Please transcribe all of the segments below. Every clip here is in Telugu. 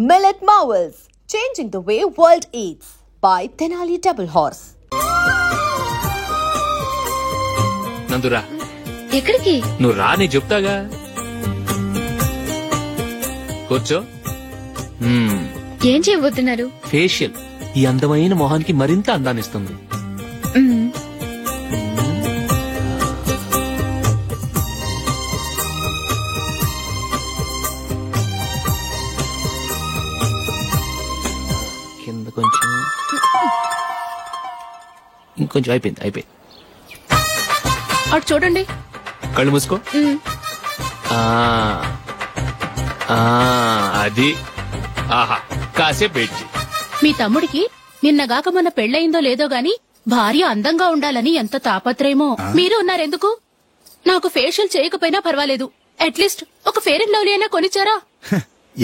Millet Marvels, changing the way world eats by Tenali Double Horse. Nandura ఎక్కడికి? నువ్వు రా, నీ చెప్తాగా. కూర్చో. ఏం చేయబోతున్నారు? ఫేషియల్ ఈ అందమైన మొహానికి మరింత అందాన్నిస్తుంది. కింద కొంచెం, ఇంకొంచెం. అయిపోయింది. అటు చూడండి. కళ్ళు మూసుకో. అది ఆహా, కాసేపు వెయిట్ చెయ్. మీ తమ్ముడికి నిన్నగాక మొన్న పెళ్లయిందో లేదో గాని భార్య అందంగా ఉండాలని ఎంత తాపత్రయమో. మీరు ఉన్నారెందుకు? నాకు ఫేషియల్ చేయకపోయినా పర్వాలేదు, అట్లీస్ట్ ఒక ఫేర్ అండ్ లవ్లీ అయినా కొనిచ్చారా?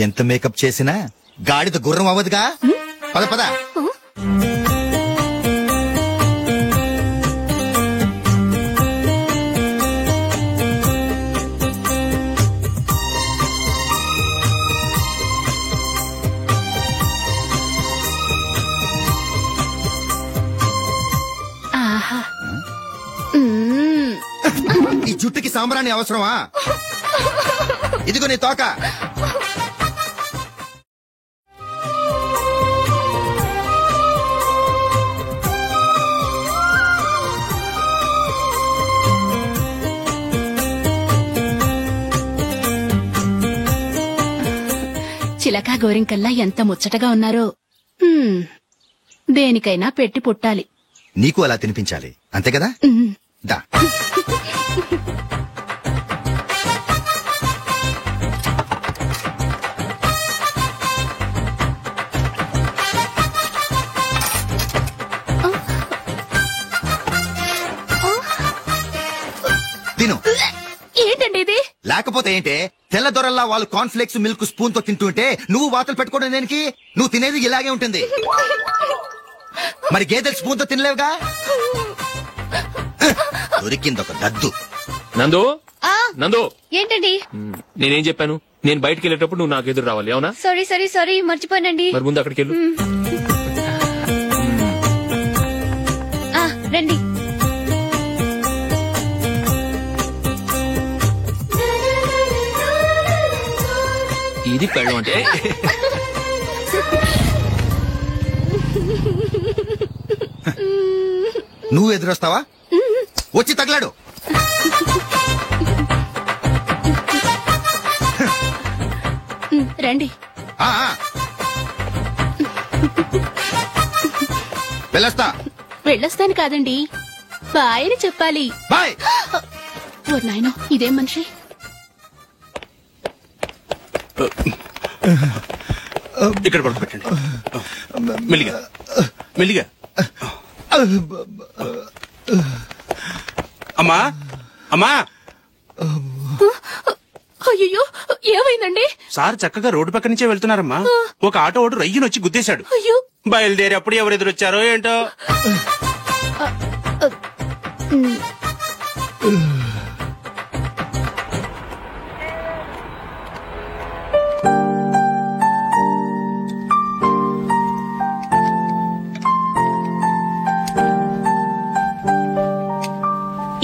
ఎంత మేకప్ చేసినా గాడిద గుర్రం అవ్వదుగా. పద పద. ఈ జుట్టుకి సాంబ్రాణి అవసరమా? ఇదిగో నీ తోక. చిలకా గోరింకల్లా ఎంత ముచ్చటగా ఉన్నారో. దేనికైనా పెట్టి పుట్టాలి. నీకు అలా తినిపించాలి, అంతే కదా? దా. తిను. ఏంటండి ఇది? లేకపోతే ఏంటే, తెల్ల దొరల్లా వాళ్ళు కార్న్ఫ్లేక్స్ మిల్క్ స్పూన్ తో తింటుంటే నువ్వు వాతలు పెట్టుకోవడం దేనికి? నువ్వు తినేది ఇలాగే ఉంటుంది. మరి గేదెలు స్పూన్ తో తినలేవుగా. దొరికింది ఒక దద్దు. నందు, నందు. ఏంటండి? నేనేం చెప్పాను? నేను బయటకు వెళ్ళేటప్పుడు నువ్వు నాకు ఎదురు రావాలి, అవునా? సారీ మర్చిపోయానండి. మరి ముందు అక్కడికి వెళ్ళు. రండి. ఇది పెళ్ళం అంటే. నువ్వు ఎదురొస్తావా? వచ్చి తగలాడు. రండి. వెళ్ళొస్తాను కాదండి, బాయ్ అని చెప్పాలి. బాయ్. ఓ నాయనో, ఇదేం మనిషి? ఇక్కడ పడుకోబెట్టండి. మెల్లిగా. అమ్మా. అయ్యో, ఏమైందండి? సార్ చక్కగా రోడ్డు పక్క నుంచే వెళ్తున్నారమ్మా. ఒక ఆటో ఓడు రయ్యనొచ్చి గుద్దేశాడు. అయ్యో. బయలుదేరి అప్పుడు ఎవరు ఎదురొచ్చారో ఏంటో.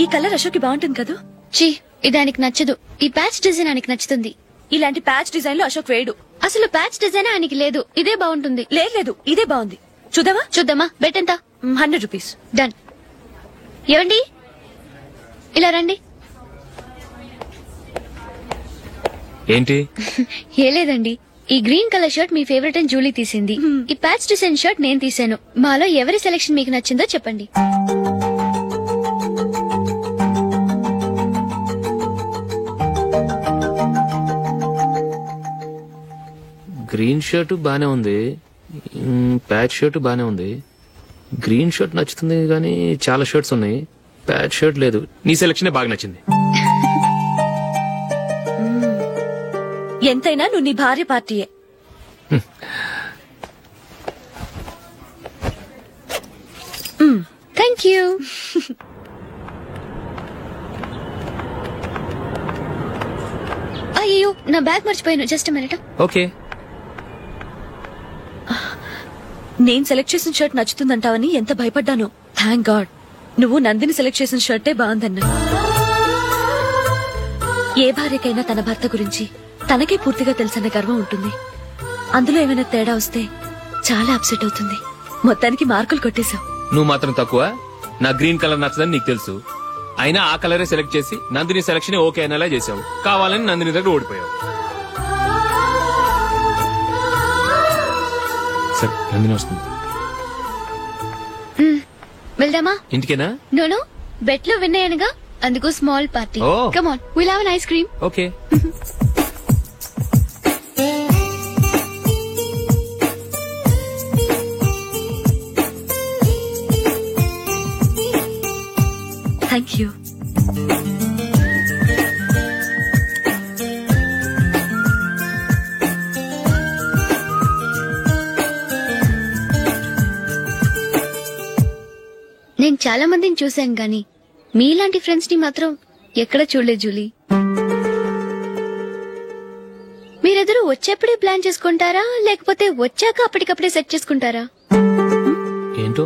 ఈ కలర్ అశోక్ బాగుంటుంది కదా? చీ, ఇది ఆయనకి నచ్చదు. ఈ ప్యాచ్ డిజైన్ ఆయనకి నచ్చుతుంది. ఇలాంటి ప్యాచ్ డిజైన్ లో అశోక్ వేయడు. అసలు ప్యాచ్ డిజైన్ ఆయనకి లేదు. ఇదే బాగుంటుంది. లేదు, ఇదే బాగుంది. చూద్దామా? బెట్ ఎంత? 100 రూపీస్. డన్. ఏవండి, ఇలా రండి. ఏంటి? ఏ లేదండి, ఈ గ్రీన్ కలర్ షర్ట్ మీ ఫేవరెట్ అని జూలీ తీసింది. ఈ ప్యాచ్ డిజైన్ షర్ట్ నేను తీసాను. మాలో ఎవరి సెలెక్షన్ మీకు నచ్చిందో చెప్పండి. గ్రీన్ షర్ట్ బానే ఉంది, ప్యాచ్ షర్ట్ బానే ఉంది. గ్రీన్ షర్ట్ నచ్చుతుంది కానీ చాలా షర్ట్స్ ఉన్నాయి, ప్యాచ్ షర్ట్ లేదు. నీ సెలెక్షనే బాగా నచ్చింది. ఎంతైనా నువ్వు నీ భార్య పార్టీయే. Thank you. అయ్యో, నా బ్యాగ్ మర్చిపోయాను. Just minute. ఓకే. నేను సెలెక్ట్ చేసిన షర్ట్ నచ్చుతుందంటావని ఎంత భయపడ్డాను. థ్యాంక్ గాడ్ నువ్వు నందిని సెలెక్ట్ చేసిన షర్టే బాగుందన్నా. ఏ భార్యకైనా తన భర్త గురించి తనకే పూర్తిగా తెలుసన్న గర్వం ఉంటుంది. అందులో ఏమైనా తేడా వస్తే చాలా అప్సెట్ అవుతుంది. మొత్తానికి మార్కులు కొట్టేశావు. నువ్వు మాత్రం తక్కువ. నా గ్రీన్ కలర్ నచ్చదని నీకు తెలుసు, అయినా ఆ కలరే సెలెక్ట్ చేసి నందిని సెలక్షన్ ఓకే అనేలా చేసావు. కావాలని నందిని దగ్గర ఓడిపోయావు. సరే నందిని వస్తుంది. వెళ్దామా? ఇంటికేనా? నోను, బెట్ లో విన్ అయ్యానుగా, అందుకు small party. Oh. Come on, will have an ice cream. Okay. Thank you. నేను చాలా మందిని చూశాను గాని మీలాంటి ఫ్రెండ్స్ ని మాత్రం ఎక్కడ చూడలేదు జూలీ. మీరెదరూ వచ్చేప్పుడే ప్లాన్ చేసుకుంటారా, లేకపోతే వచ్చాక అప్పటికప్పుడే సెట్ చేసుకుంటారా? ఏంటో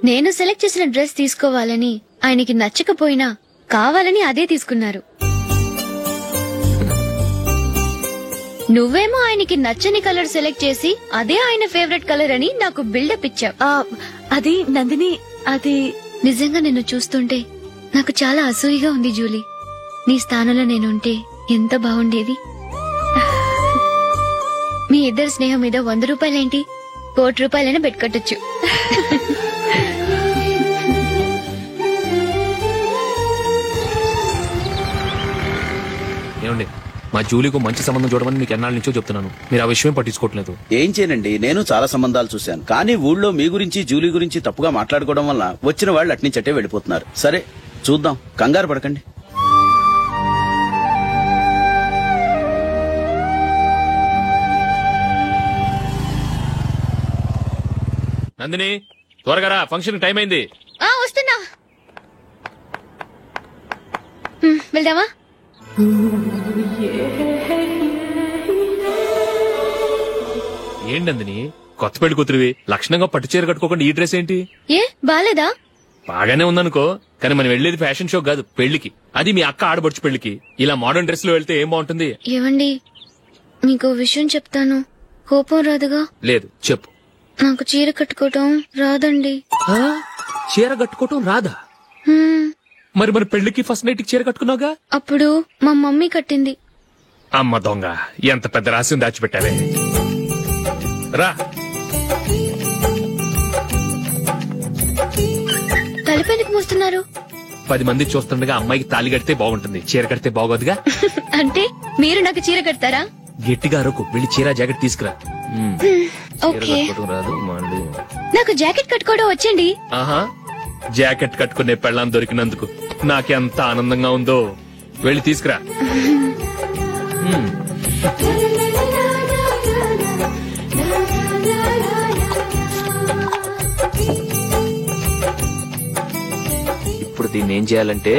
నేను సెలెక్ట్ చేసిన డ్రెస్ తీసుకోవాలని ఆయనకి నచ్చకపోయినా కావాలని అదే తీసుకున్నారు. నువ్వేమో ఆయనకి నచ్చని కలర్ సెలెక్ట్ చేసి అదే ఆయన ఫేవరెట్ కలర్ అని నాకు బిల్డప్ ఇచ్చావు. అది నందిని, అది నిజంగా నిన్ను చూస్తుంటే నాకు చాలా అసూయగా ఉంది జూలీ. నీ స్థానంలో నేనుంటే ఎంత బాగుండేది. మీ ఇద్దరు స్నేహం మీద 100 రూపాయలేంటి, 1 కోటి రూపాయలైనా పెట్టుకట్టొచ్చు. ఏమండి, మా జూలీకు మంచి సంబంధం చూడమని మీకు ఎన్నాళ్ళ నుంచో చెప్తున్నాను, మీరు ఆ విషయం పట్టించుకోవట్లేదు. ఏం చేయనండి, నేను చాలా సంబంధాలు చూశాను. కానీ ఊళ్ళో మీ గురించి జూలీ గురించి తప్పుగా మాట్లాడుకోవడం వల్ల వచ్చిన వాళ్ళు అట్నుంచటే వెళ్ళిపోతున్నారు. సరే చూద్దాం, కంగారు పడకండి. నందిని త్వరగా రా, ఫంక్షన్ టైం అయింది. వస్తున్నా. వెళ్దామా? ఏంటి నందిని, కొత్త పెళ్లి కూతురివి, లక్షణంగా పట్టు చీర కట్టుకోకుండా ఈ డ్రెస్ ఏంటి? ఏ బాలేదా? బాగానే ఉందనుకో, కానీ మనం వెళ్లేది ఫ్యాషన్ షో కాదు, పెళ్లికి. అది మీ అక్క ఆడబడుచు పెళ్లికి. ఇలా మోడర్న్ డ్రెస్ లో వెళ్తే ఏం బాగుంటుంది? ఏవండి, మీకు విషయం చెప్తాను, కోపం రాదుగా? లేదు, చెప్పు. నాకు చీర కట్టుకోవటం రాదండి. చీర కట్టుకోవటం రాదా? మరి మన పెళ్లికి ఫస్ట్ నైట్ కి చీర కట్టుకున్నావుగా? అప్పుడు మా మమ్మీ కట్టింది. అమ్మ దొంగ, ఎంత పెద్ద రహస్యం దాచిపెట్టావే. రా. తలపెందుకు మోస్తున్నారు? 10 మంది చూస్తుండగా అమ్మాయికి తాళి కడితే బాగుంటుంది, చీర కడితే బాగోదుగా. అంటే మీరు నాకు చీర కడతారా? గట్టిగా అరకు, వెళ్ళి చీర జాకెట్ తీసుకురా. ఓకే. రాదు మళ్ళీ. నాకు జాకెట్ కట్టుకోవడం వచ్చండి. ఆహా, జాకెట్ కట్టుకునే పెళ్ళాం దొరికినందుకు నాకెంత ఆనందంగా ఉందో. వెళ్ళి తీసుకురా. ఇప్పుడు దీన్ని ఏం చేయాలంటే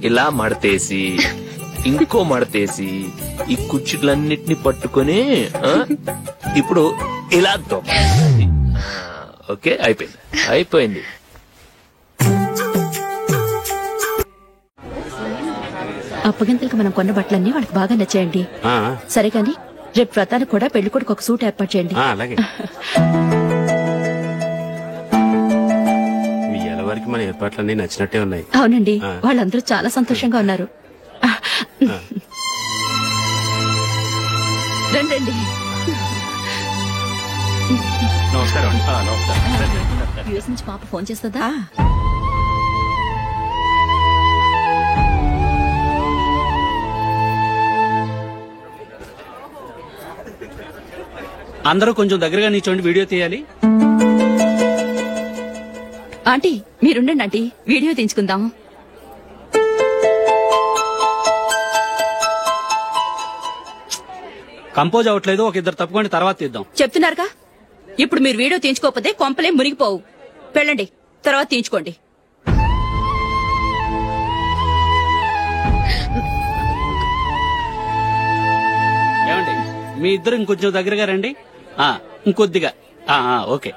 ఇలా మడతేసి ఇంకో మడతేసి ఈ కుర్చీలన్నిటిని పట్టుకొని ఇప్పుడు ఇలా దొక్కాలి. ఓకే, అయిపోయింది అయిపోయింది. అప్పగింతలకు మనం కొన్న బట్టలన్నీ వాళ్ళకి బాగా నచ్చాయండి. సరే కాని రేపు వ్రతానికి కూడా పెళ్లి కొడుకు ఒక సూట్ ఏర్పాటు చేయండి. అలాగే. వరకు మన ఏర్పాట్లన్నీ నచ్చినట్టే ఉన్నాయి. అవునండి, వాళ్ళందరూ చాలా సంతోషంగా ఉన్నారు. రండి. నమస్కారం. యూఎస్ నుంచి పాప ఫోన్ చేస్తుందా? అందరూ కొంచెం దగ్గరగా నిల్చోండి, వీడియో తీయాలి. ఆంటీ మీరుండండి ఆంటీ, వీడియో తీయించుకుందాం. కంపోజ్ అవ్వట్లేదు, ఒక ఇద్దరు తప్పుకోండి, తర్వాత తీద్దాం. చెప్తున్నారుగా, ఇప్పుడు మీరు వీడియో తీయించుకోకపోతే కొంపలే మునిగిపోవు. వెళ్ళండి, తర్వాత తీయించుకోండి. ఏమండి, మీ ఇద్దరు ఇంకొంచెం దగ్గరగా రండి. ఇంకొద్దిగా ఓకే.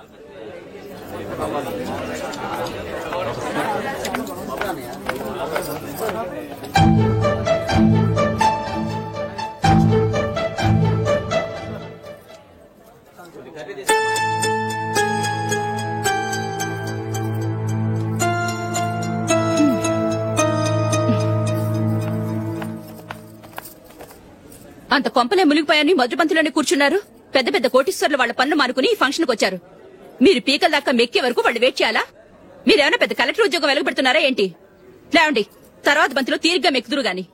అంత కొంపలే మునిగిపోయాని మధురపంతిలోనే కూర్చున్నారు. పెద్ద పెద్ద కోటీశ్వర్లు వాళ్ళ పనులు మానుకుని ఈ ఫంక్షన్ కు వచ్చారు. మీరు పీకల దాకా మెక్కే వరకు వాళ్ళు వెయిట్ చేయాలా? మీరేమైనా పెద్ద కలెక్టర్ ఉద్యోగం వెలగబెడుతున్నారా ఏంటి? లేవండి, తర్వాత బంతిలో తీరిగ్గా మెక్కుదురు గాని.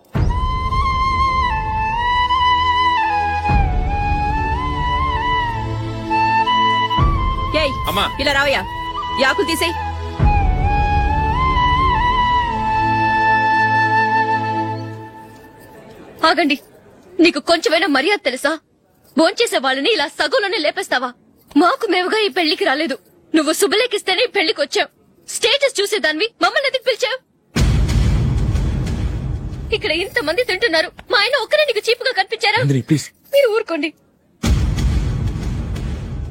ఏయ్, ఇలా రావయ్యా, యాకులు తీసేయ్. ఆగండి, నీకు కొంచెమైనా మర్యాద తెలుసా? భోంచేసే వాళ్ళని ఇలా సగంలోనే లేపేస్తావా? మాకు మేముగా ఈ పెళ్లికి రాలేదు. నువ్వు శుభలేఖిస్తేనే ఈ పెళ్లికి వచ్చావు. స్టేటస్ చూసేదానివి మమ్మల్ని ఎందుకు పిలిచావు? ఇక్కడ ఇంతమంది తింటున్నారు, మా ఆయన ఒక్కరే నీకు చీపుగా కనిపించారా? మీరు ఊరుకోండి.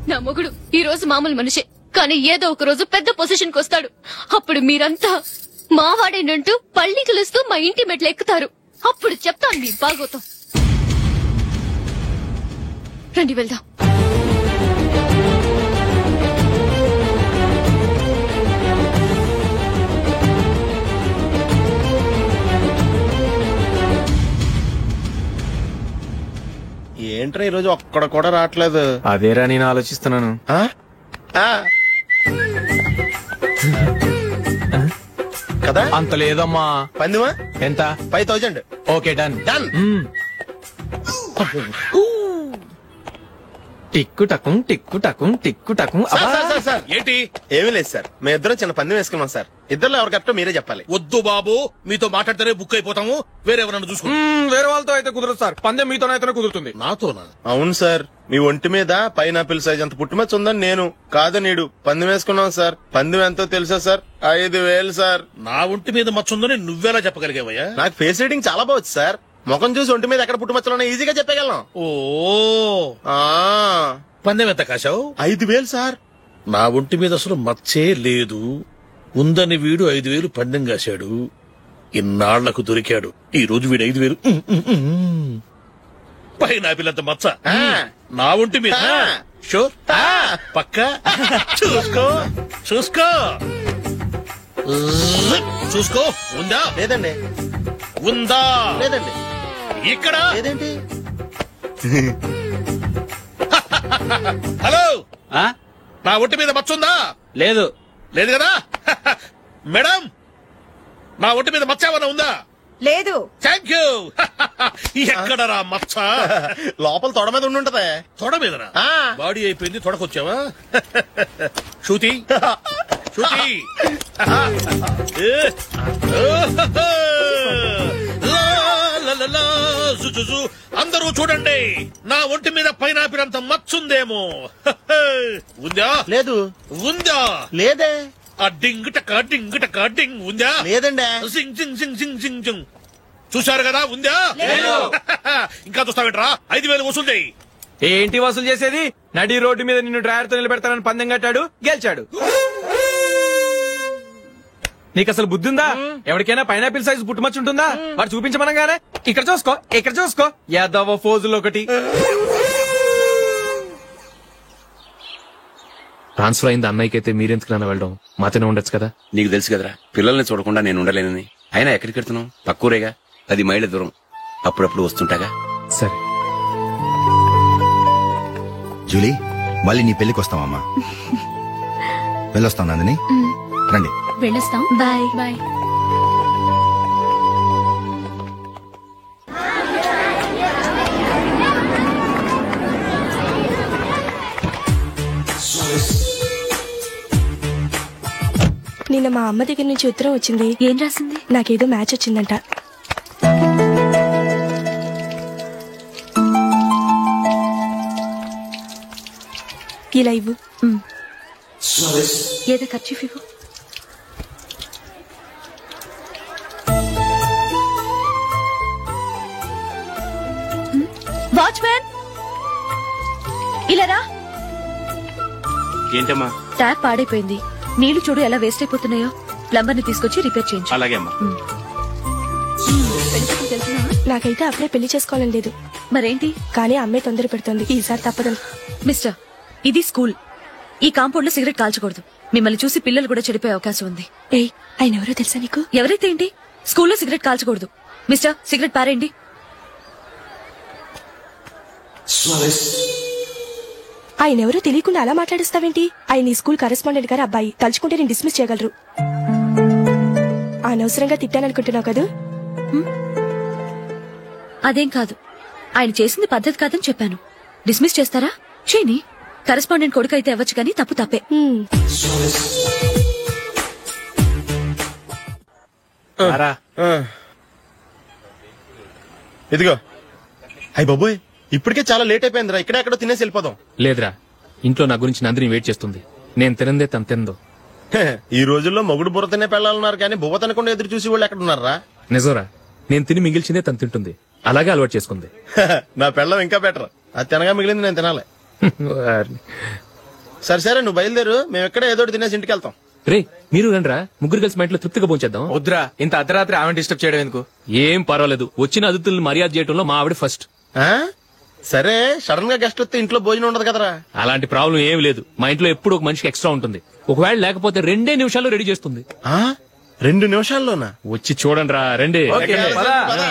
నా మొగుడు ఈ రోజు మామూలు మనిషే, కానీ ఏదో ఒక రోజు పెద్ద పొజిషన్ కు వస్తాడు. అప్పుడు మీరంతా మావాడేనంటూ పళ్ళి కలుస్తూ మా ఇంటి మెట్లు ఎక్కుతారు. అప్పుడు చెప్తాను మీ బాగోతాం. రండి వెళ్దాం. ఏంట్రా ఈరోజు ఒక్కడ కూడా రావట్లేదు? అదేరా నేను ఆలోచిస్తున్నాను. కదా అంత లేదమ్మా. పందిమా ఎంత? 5000. Okay, done done. టిక్కు టకుం టిక్కు టకుం టిక్కు టకుం. సార్ ఏంటి? ఏమీ లేదు సార్, మేము ఇద్దరం చిన్న పందెం వేసుకున్నాం సార్. ఇద్దరు ఎవరు కరెక్టో మీరే చెప్పాలి. వద్దు బాబు, మీతో మాట్లాడితేనే బుక్ అయిపోతాము. వేరెవరన్నా చూసుకుంటాం. వేరే వాళ్ళతో అయితే కుదరదు సార్, పందెం మీతోనైతేనే కుదురుతుంది. నాతోనా? అవును సార్, మీ ఒంటి మీద పైనాపిల్ సైజ్ అంత పుట్టుమచ్చ ఉందని నేను కాదు నీడు పందెం వేసుకున్నాం సార్. పందెం ఎంతో తెలుసా సార్? 5000 సార్. నా ఒంటి మీద మచ్చ ఉందని నువ్వెలా చెప్పగలిగావయ్యా? నాకు ఫేస్ రీడింగ్ చాలా బాగుంది సార్. ముఖం చూసి ఒంటి మీద ఎక్కడ పుట్టుమచ్చలో ఈజీగా చెప్పగలను. ఓ, పందెం ఎంత కాశావు? 5000 సార్. నా ఒంటి మీద అసలు మచ్చే లేదు. ఉందని వీడు 5000 పందెం కాశాడు. ఇన్నాళ్లకు దొరికాడు. ఈ రోజు వీడు 5000. పైనాపిలంత మచ్చ నా ఒంటి మీద. షూర్, పక్క. చూసుకో చూసుకో చూసుకో. ఉందా? లేదండి. ఉందా? లేదండి. ఇక్కడ లేదేంటి? హలో, నా ఒంటి మీద మచ్చ ఉందా? లేదు. లేదు కదా? మేడం, నా ఒంటి మీద మచ్చ ఏమన్నా ఉందా? లేదు. Thank you. ఎక్కడరా మచ్చ? లోపల తొడ మీద ఉండుంటదే. తొడ మీదనా? బాడీ అయిపోయింది, తొడకొచ్చావా? శృతి శృతి. అందరూ చూడండి, నా ఒంటి మీద పైనాపిల్ అంత మచ్చుందేమో. ఉందా? లేదు. ఉందా? లేదే. ఆ డింగ్ టక డింగ్ టక డింగ్ ఉందా? లేదండి. సింగ్ సింగ్ సింగ్ సింగ్ సింగ్ సింగ్. చూశారు కదా? ఉందా? ఇంకా చూస్తావేంట్రా? 5000 వసూలు చేయి. ఏంటి వసూలు చేసేది? నడి రోడ్డు మీద నిన్ను డ్రైవర్ తో నిలబెడతానని పందెం కట్టాడు, గెలిచాడు. నీకు అసలు బుద్ధి ఉందా? ఎవరికైనా పైనాపిల్ సైజ్ పుట్టుమచ్చు ఉంటుందా? వాడు చూపించమనగానే ఇక్కడ చూసుకో, ఇక్కడ చూసుకో. యాదవ ఫోజులు ఒకటి. ట్రాన్స్ఫర్ అయింది అన్నయ్యకి అయితే మీరెందుకు నాన్న వెళ్ళడం? మాతోనే ఉండొచ్చు కదా. నీకు తెలుసు కదరా, పిల్లల్ని చూడకుండా నేను ఉండలేనని. అయినా ఎక్కడికి వెళ్తున్నావు? పక్కూరేగా, 10 మైళ్ళ దూరం. అప్పుడప్పుడు వస్తుంటాగా. సరే జూలీ, మళ్ళీ నీ పెళ్లికి వస్తామమ్మా. వెళ్ళొస్తాం నందిని. రండి. వెళ్ళొస్తాం. Bye bye. నిన్న మా అమ్మ దగ్గర నుంచి ఉత్తరం వచ్చింది. ఏం రాసింది? నాకేదో మ్యాచ్ వచ్చిందంట. ఇలా ఇవ్వు. ఏదో ఖర్చు ఇవ్వు. వాచ్మెన్, ఇలా రా. ఏంటమ్మా? ట్యాప్ పాడైపోయింది. నీళ్లు చూడు ఎలా వేస్ట్ అయిపోతున్నాయో. ప్లంబర్ ని తీసుకొచ్చి రిపేర్ చేయించు. అలాగే అమ్మా. నాకైతే అప్పుడే పెళ్లి చేసుకోవాలని లేదు. మరేంటి? కానీ అమ్మే తొందర పెడుతుంది. ఈసారి తప్పదని. మిస్టర్, ఇది స్కూల్. ఈ కాంపౌండ్ లో సిగరెట్ కాల్చకూడదు. మిమ్మల్ని చూసి పిల్లలు కూడా చెడిపోయే అవకాశం ఉంది. ఏయ్, ఆయన ఎవరో తెలుసా నీకు? ఎవరైతే ఏంటి, స్కూల్లో సిగరెట్ కాల్చకూడదు. మిస్టర్, సిగరెట్ పారేయండి. ఆయన ఎవరో తెలియకుండా అలా మాట్లాడిస్తావేంటి? ఆయన ఈ స్కూల్ కరెస్పాండెంట్ గారు అబ్బాయి. తలుచుకుంటే నేను డిస్మిస్ చేయగలరు. అనవసరంగా తిట్టాననుకుంటున్నావు కదా? అదేం కాదు, ఆయన చేసింది పద్ధతి కాదని చెప్పాను. డిస్మిస్ చేస్తారా? చేయని. కరెస్పాండెంట్ కొడుకు అయితే అవ్వచ్చు కానీ తప్పు తప్పే. ఇదిగో. అయ్య బాబోయ్, ఇప్పటికే చాలా లేట్ అయిపోయిందిరా. ఇక్కడెక్కడో తినేసి వెళ్ళిపోదాం. లేదురా, ఇంట్లో నా గురించి నందిని వెయిట్ చేస్తుంది. నేను తినందే తను తిందో. ఈ రోజుల్లో మొగుడు బుర్ర తినే పెళ్ళాలన్నారు కానీ బువ్వ తినకుండా ఎదురు చూసి వాళ్ళు ఎక్కడ ఉన్నారా? నిజంరా, నేను తిని మిగిల్చిందే తను తింటుంది. అలాగే అలవాటు చేసుకుంది. నా పెళ్ళం ఇంకా బెటర్. అది తినగా మిగిలింది నేను తినాలి. సరే సరే, నువ్వు బయలుదేరు. మేము ఎక్కడ ఏదో తినేసి ఇంటికి వెళ్తాం. రే, మీరు రండిరా, ముగ్గురు కలిసి మా ఇంట్లో తృప్తిగా పోంచేద్దాం. వద్దురా, ఇంత అర్ధరాత్రి ఆమె డిస్టర్బ్ చేయడం ఎందుకు? ఏం పర్వాలేదు, వచ్చిన అతిథులను మర్యాద చేయడంలో మా ఆవిడ ఫస్ట్. సరే, సడన్ గా గెస్ట్ వస్తే ఇంట్లో భోజనం ఉండదు కదరా? అలాంటి ప్రాబ్లం ఏం లేదు. మా ఇంట్లో ఎప్పుడు ఒక మనిషికి ఎక్స్ట్రా ఉంటుంది. ఒకవేళ లేకపోతే 2 నిమిషాల్లో రెడీ చేస్తుంది. 2 నిమిషాల్లోనా? వచ్చి చూడండి రా, రండి. ఓకే, పద.